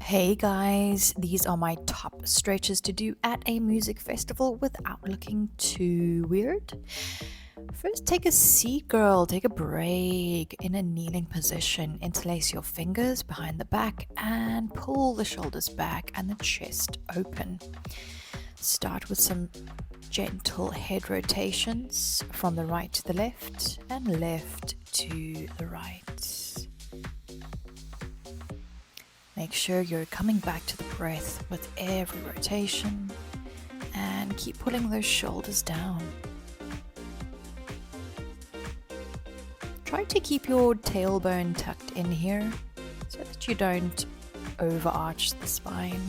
Hey guys, these are my top stretches to do at a music festival without looking too weird. First, take a seat, girl. Take a break in a kneeling position. Interlace your fingers behind the back and pull the shoulders back and the chest open. Start with some gentle head rotations from the right to the left and left to the right. Make sure you're coming back to the breath with every rotation and keep pulling those shoulders down. Try to keep your tailbone tucked in here so that you don't overarch the spine.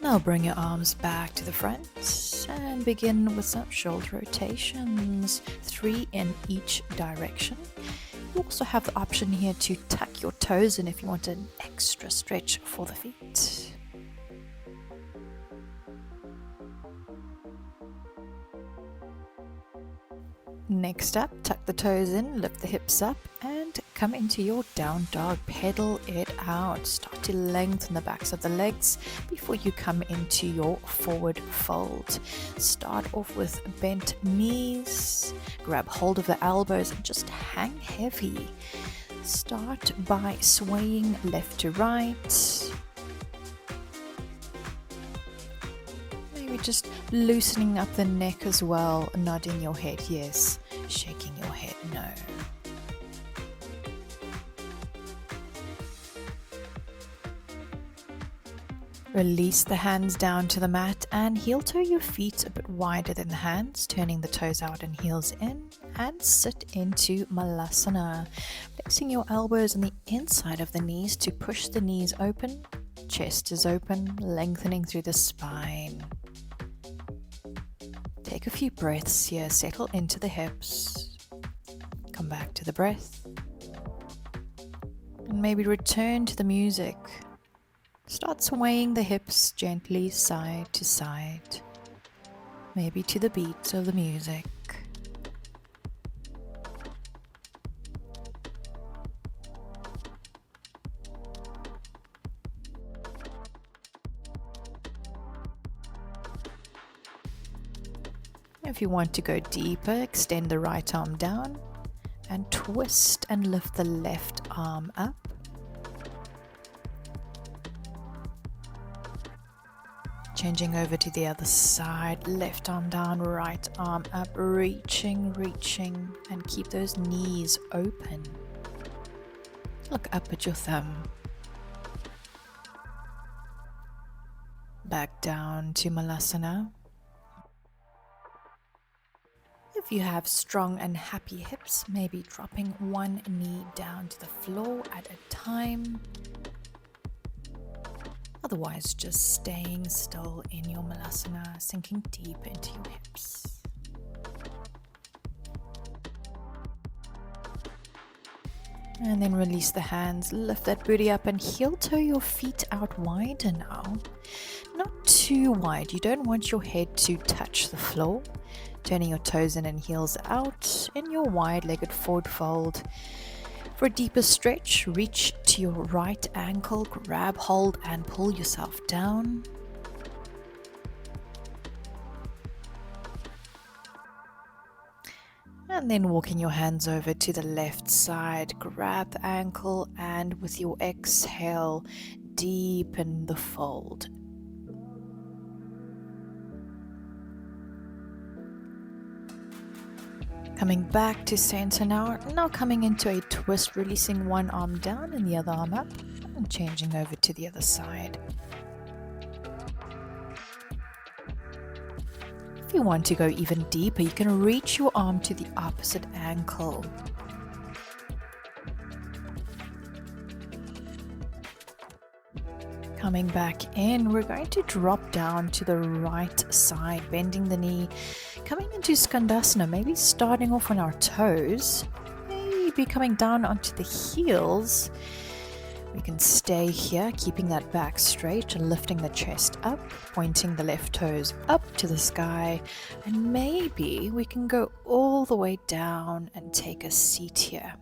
Now bring your arms back to the front and begin with some shoulder rotations, 3 in each direction. You also have the option here to tuck your toes in if you want an extra stretch for the feet. Next up, tuck the toes in, lift the hips up, and come into your down dog. Pedal it out. Start to lengthen the backs of the legs before you come into your forward fold. Start off with bent knees. Grab hold of the elbows and just hang heavy. Start by swaying left to right. Maybe just loosening up the neck as well, nodding your head yes, shaking your head no. Release the hands down to the mat and heel toe your feet a bit wider than the hands, turning the toes out and heels in, and sit into Malasana. Placing your elbows on the inside of the knees to push the knees open, chest is open, lengthening through the spine. Take a few breaths here, settle into the hips, come back to the breath, and maybe return to the music. Start swaying the hips gently side to side, maybe to the beat of the music. If you want to go deeper, extend the right arm down and twist and lift the left arm up. Changing over to the other side, left arm down, right arm up, reaching, and keep those knees open. Look up at your thumb. Back down to Malasana. If you have strong and happy hips, maybe dropping one knee down to the floor at a time. Otherwise, just staying still in your Malasana, sinking deep into your hips. And then release the hands, lift that booty up and heel toe your feet out wider now. Not too wide, you don't want your head to touch the floor. Turning your toes in and heels out in your wide-legged forward fold. For a deeper stretch, reach to your right ankle, grab hold and pull yourself down. And then walking your hands over to the left side, grab the ankle and with your exhale, deepen the fold. Coming back to center now coming into a twist, releasing one arm down and the other arm up, and changing over to the other side. If you want to go even deeper, you can reach your arm to the opposite ankle. Coming back in, we're going to drop down to the right side, bending the knee, coming into Skandasana, maybe starting off on our toes, maybe coming down onto the heels, We can stay here, keeping that back straight and lifting the chest up, pointing the left toes up to the sky, and maybe we can go all the way down and take a seat here.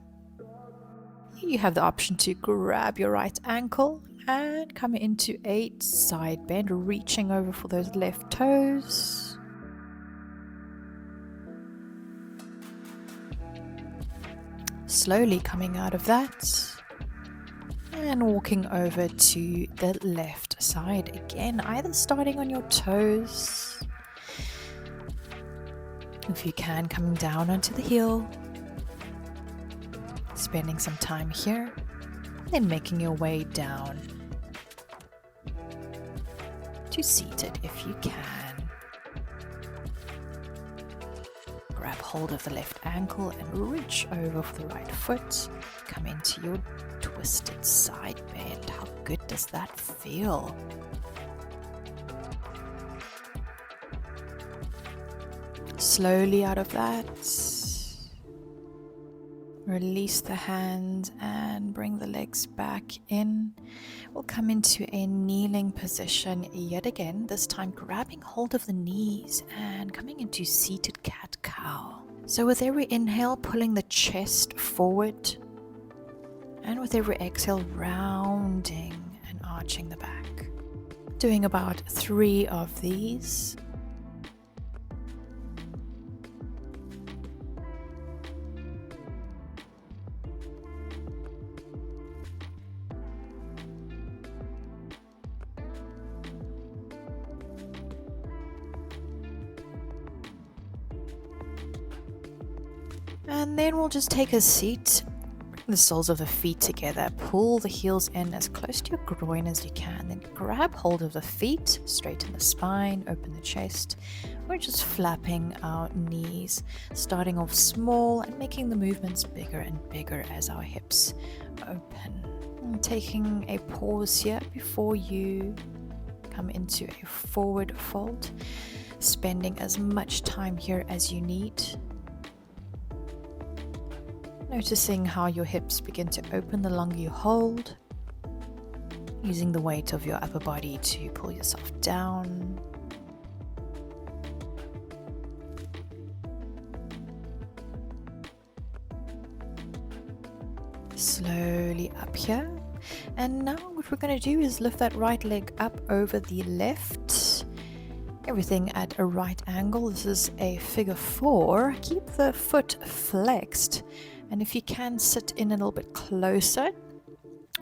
You have the option to grab your right ankle and come into a side bend, reaching over for those left toes. Slowly coming out of that and walking over to the left side again, either starting on your toes, if you can, coming down onto the heel, spending some time here, then making your way down to seated if you can. Grab hold of the left ankle and reach over for the right foot. Come into your twisted side bend. How good does that feel? Slowly out of that, release the hands and bring the legs back in. We'll come into a kneeling position yet again, this time grabbing hold of the knees and coming into seated cat-cow. So with every inhale, pulling the chest forward, and with every exhale, rounding and arching the back. Doing about 3 of these. And then we'll just take a seat, bring the soles of the feet together, pull the heels in as close to your groin as you can, then grab hold of the feet, straighten the spine, open the chest. We're just flapping our knees, starting off small and making the movements bigger and bigger as our hips open. And taking a pause here before you come into a forward fold, spending as much time here as you need. Noticing how your hips begin to open the longer you hold, using the weight of your upper body to pull yourself down. Slowly up here. And now what we're going to do is lift that right leg up over the left. Everything at a right angle. This is a figure 4. Keep the foot flexed. And if you can, sit in a little bit closer,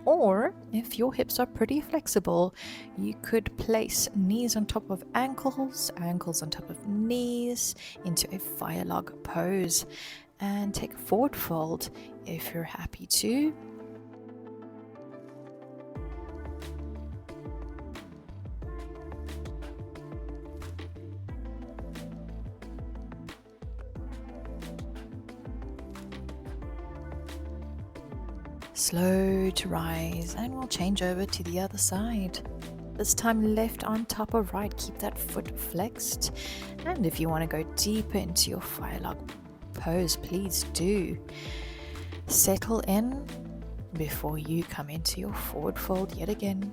or if your hips are pretty flexible, you could place knees on top of ankles, ankles on top of knees into a fire log pose and take a forward fold if you're happy to. Slow to rise, and we'll change over to the other side. This time left on top of right. Keep that foot flexed. And if you want to go deeper into your fire log pose, please do. Settle in before you come into your forward fold yet again.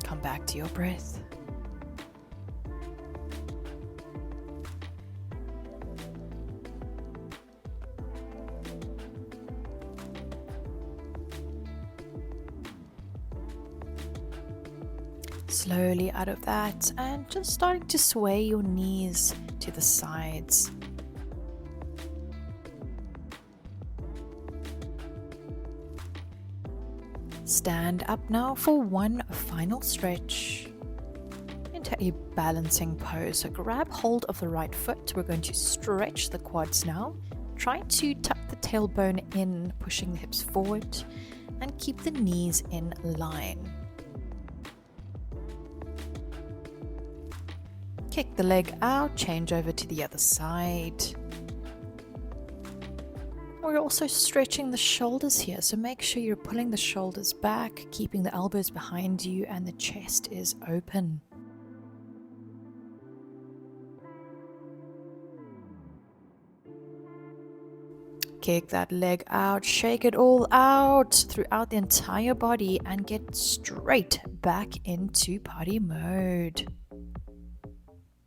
Come back to your breath. Slowly out of that, and just starting to sway your knees to the sides. Stand up now for one final stretch into a balancing pose. So grab hold of the right foot. We're going to stretch the quads now. Try to tuck the tailbone in, pushing the hips forward, and keep the knees in line. Kick the leg out, change over to the other side. We're also stretching the shoulders here, so make sure you're pulling the shoulders back, keeping the elbows behind you, and the chest is open. Kick that leg out, shake it all out throughout the entire body, and get straight back into party mode.